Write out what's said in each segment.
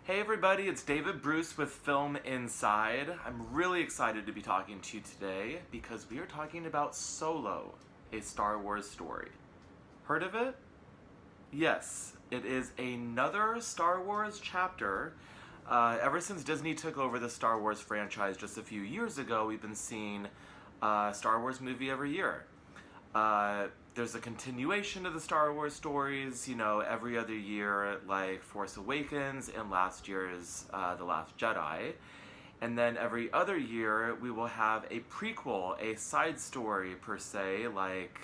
Hey everybody, it's David Bruce with Film Inside. I'm really excited to be talking to you today because we are talking about Solo, a Star Wars story. Heard of it? Yes, it is another Star Wars chapter. Ever since Disney took over the Star Wars franchise just a few years ago, we've been seeing a Star Wars movie every year. There's a continuation of the Star Wars stories, every other year, like Force Awakens and last year's The Last Jedi. And then every other year, we will have a prequel, a side story per se, like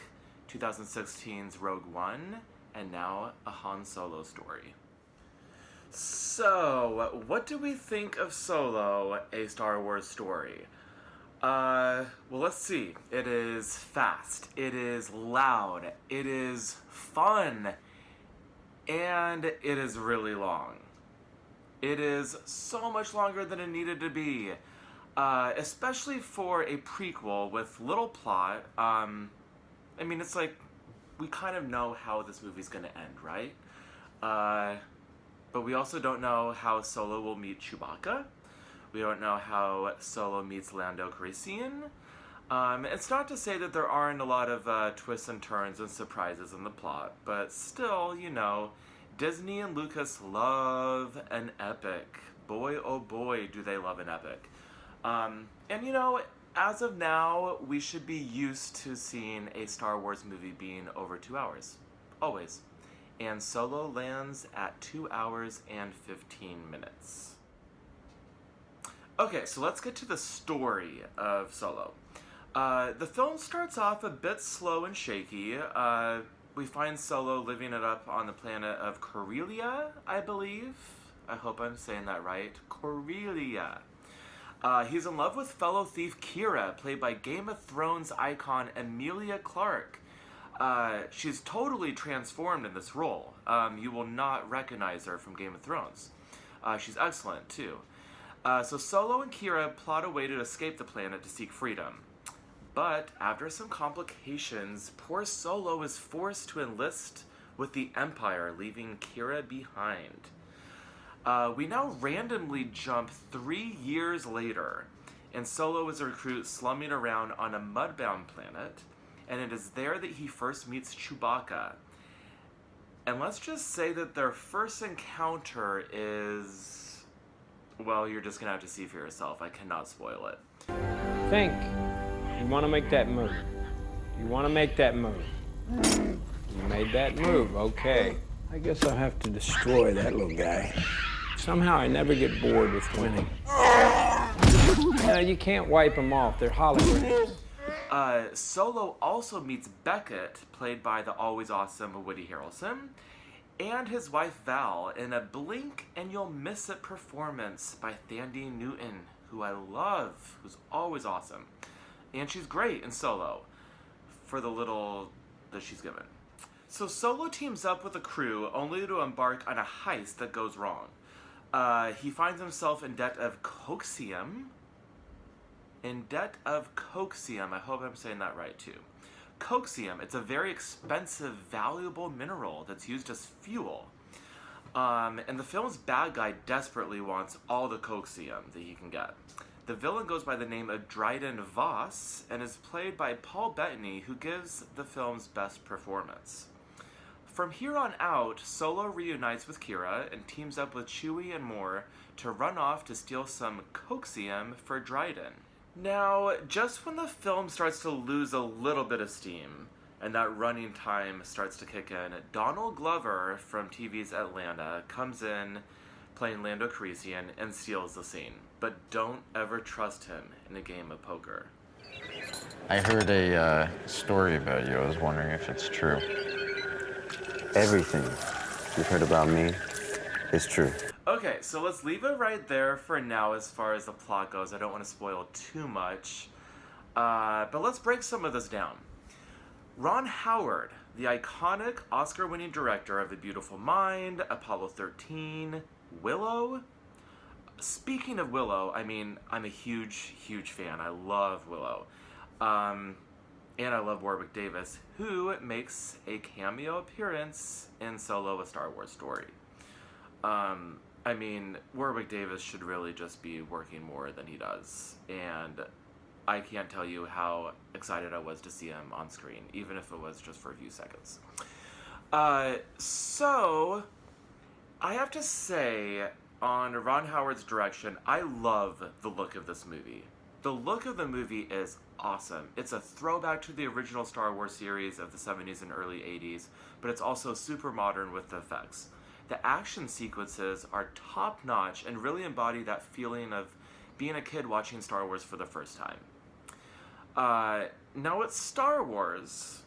2016's Rogue One, and now a Han Solo story. So, what do we think of Solo, a Star Wars story? Well, let's see. It is fast. It is loud. It is fun. And it is really long. It is so much longer than it needed to be. Especially for a prequel with little plot. It's like, we kind of know how this movie's gonna end, right? But we also don't know how Solo will meet Chewbacca. We don't know how Solo meets Lando Carlissian. It's not to say that there aren't a lot of twists and turns and surprises in the plot, but still, Disney and Lucas love an epic. Boy, oh boy, do they love an epic. As of now, we should be used to seeing a Star Wars movie being over 2 hours. Always. And Solo lands at 2 hours and 15 minutes. Okay, so let's get to the story of Solo. The film starts off a bit slow and shaky. We find Solo living it up on the planet of Corellia, I believe. I hope I'm saying that right. Corellia. He's in love with fellow thief Kira, played by Game of Thrones icon Emilia Clarke. She's totally transformed in this role. You will not recognize her from Game of Thrones. She's excellent, too. So Solo and Kira plot a way to escape the planet to seek freedom. But after some complications, poor Solo is forced to enlist with the Empire, leaving Kira behind. We now randomly jump 3 years later, and Solo is a recruit slumming around on a mudbound planet, and it is there that he first meets Chewbacca. And let's just say that their first encounter is... well, you're just gonna have to see for yourself. I cannot spoil it. Think. You want to make that move. You want to make that move. You made that move, okay. I guess I'll have to destroy that little guy. Somehow I never get bored with winning. You can't wipe them off. They're holograms. Solo also meets Beckett, played by the always awesome Woody Harrelson, and his wife Val in a blink and you'll miss it performance by Thandie Newton, who I love, who's always awesome. And she's great in Solo, for the little that she's given. So Solo teams up with a crew only to embark on a heist that goes wrong. He finds himself in debt of coaxium. I hope I'm saying that right too. Coaxium, it's a very expensive, valuable mineral that's used as fuel. And the film's bad guy desperately wants all the coaxium that he can get. The villain goes by the name of Dryden Voss and is played by Paul Bettany, who gives the film's best performance. From here on out, Solo reunites with Kira and teams up with Chewie and more to run off to steal some coaxium for Dryden. Now, just when the film starts to lose a little bit of steam, and that running time starts to kick in, Donald Glover from TV's Atlanta comes in, playing Lando Carlissian, and steals the scene. But don't ever trust him in a game of poker. I heard a story about you. I was wondering if it's true. Everything you've heard about me is true. Okay, so let's leave it right there for now as far as the plot goes. I don't want to spoil too much. But let's break some of this down. Ron Howard, the iconic Oscar-winning director of The Beautiful Mind, Apollo 13, Willow. Speaking of Willow, I'm a huge, huge fan. I love Willow. And I love Warwick Davis, who makes a cameo appearance in Solo, A Star Wars Story. I mean, Warwick Davis should really just be working more than he does. And I can't tell you how excited I was to see him on screen, even if it was just for a few seconds. So, I have to say, on Ron Howard's direction, I love the look of this movie. The look of the movie is awesome. It's a throwback to the original Star Wars series of the 70s and early 80s, but it's also super modern with the effects. The action sequences are top-notch and really embody that feeling of being a kid watching Star Wars for the first time. Now it's Star Wars.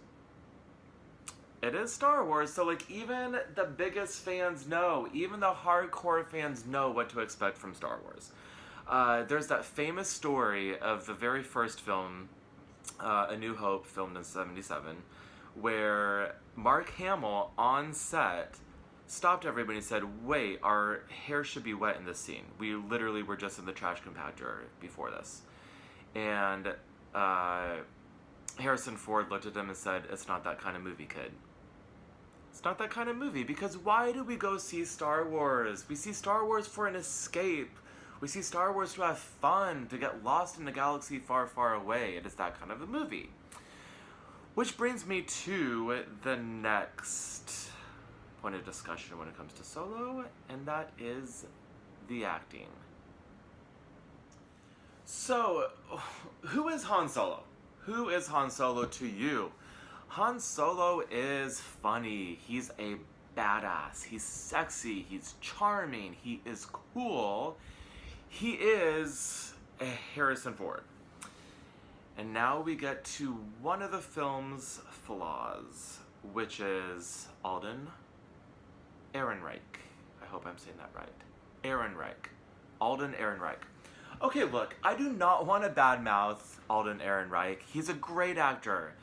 It is Star Wars, so like even the biggest fans know, even the hardcore fans know what to expect from Star Wars. There's that famous story of the very first film, A New Hope, filmed in 1977, where Mark Hamill on set stopped everybody and said, wait, our hair should be wet in this scene. We literally were just in the trash compactor before this. And Harrison Ford looked at him and said, it's not that kind of movie, kid. It's not that kind of movie, because why do we go see Star Wars? We see Star Wars for an escape. We see Star Wars to have fun, to get lost in a galaxy far, far away. It is that kind of a movie. Which brings me to the next point of discussion when it comes to Solo, and that is the acting. So, who is Han Solo? Who is Han Solo to you? Han Solo is funny. He's a badass. He's sexy. He's charming. He is cool. He is a Harrison Ford. And now we get to one of the film's flaws, which is Alden Ehrenreich. I hope I'm saying that right. Ehrenreich. Alden Ehrenreich. Okay, look, I do not want to badmouth Alden Ehrenreich. He's a great actor.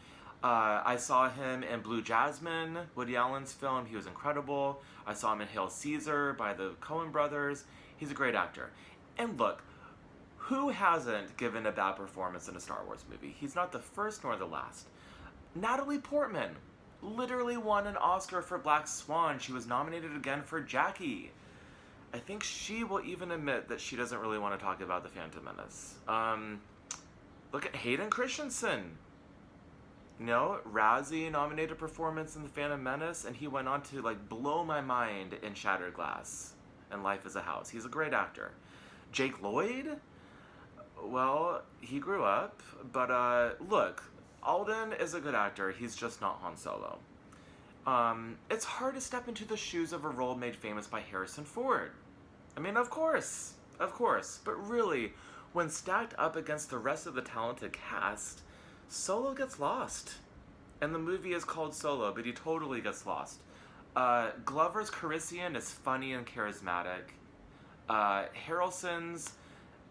I saw him in Blue Jasmine, Woody Allen's film. He was incredible. I saw him in Hail Caesar by the Coen brothers. He's a great actor. And look, who hasn't given a bad performance in a Star Wars movie? He's not the first nor the last. Natalie Portman literally won an Oscar for Black Swan. She was nominated again for Jackie. I think she will even admit that she doesn't really want to talk about The Phantom Menace. Look at Hayden Christensen. You know, Razzie nominated performance in The Phantom Menace, and he went on to like blow my mind in Shattered Glass and Life is a House. He's a great actor. Jake Lloyd? Well, he grew up, but look, Alden is a good actor. He's just not Han Solo. It's hard to step into the shoes of a role made famous by Harrison Ford. I mean, of course, but really, when stacked up against the rest of the talented cast, Solo gets lost. And the movie is called Solo, but he totally gets lost. Glover's Carlissian is funny and charismatic. Harrelson's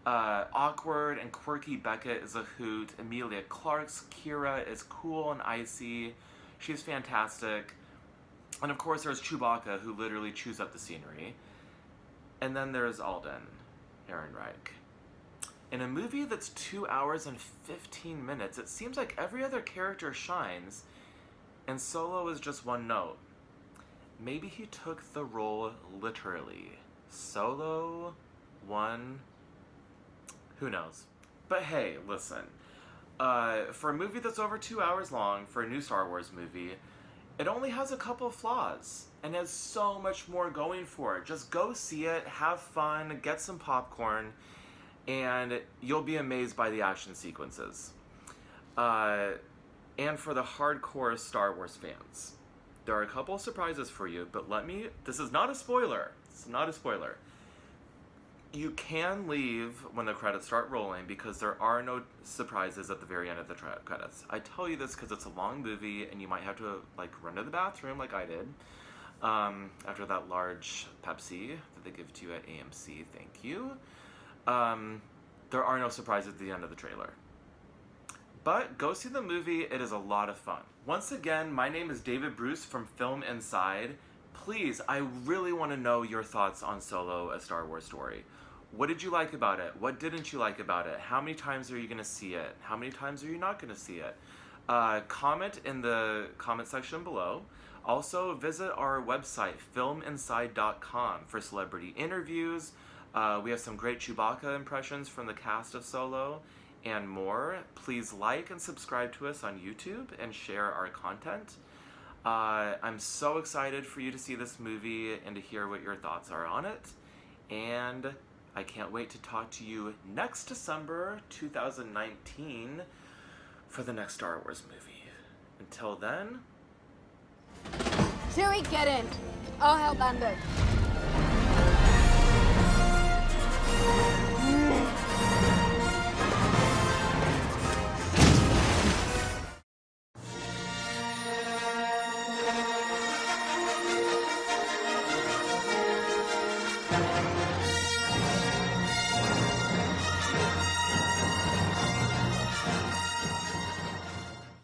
awkward and quirky Becca is a hoot. Emilia Clarke's Kira is cool and icy. She's fantastic. And of course there's Chewbacca, who literally chews up the scenery. And then there's Alden Ehrenreich. In a movie that's 2 hours and 15 minutes, it seems like every other character shines, and Solo is just one note. Maybe he took the role literally. Solo, one, who knows? But hey, listen. For a movie that's over 2 hours long, for a new Star Wars movie, it only has a couple flaws, and has so much more going for it. Just go see it, have fun, get some popcorn, and you'll be amazed by the action sequences. And for the hardcore Star Wars fans, there are a couple of surprises for you, but this is not a spoiler. It's not a spoiler. You can leave when the credits start rolling because there are no surprises at the very end of the credits. I tell you this because it's a long movie and you might have to run to the bathroom like I did after that large Pepsi that they give to you at AMC. Thank you. There are no surprises at the end of the trailer. But go see the movie. It is a lot of fun. Once again, my name is David Bruce from Film Inside. Please, I really want to know your thoughts on Solo, A Star Wars Story. What did you like about it? What didn't you like about it? How many times are you going to see it? How many times are you not going to see it? Comment in the comment section below. Also, visit our website, filminside.com, for celebrity interviews. We have some great Chewbacca impressions from the cast of Solo, and more. Please like and subscribe to us on YouTube and share our content. I'm so excited for you to see this movie and to hear what your thoughts are on it. And I can't wait to talk to you next December 2019 for the next Star Wars movie. Until then... Chewie, get in. I'll help Lando.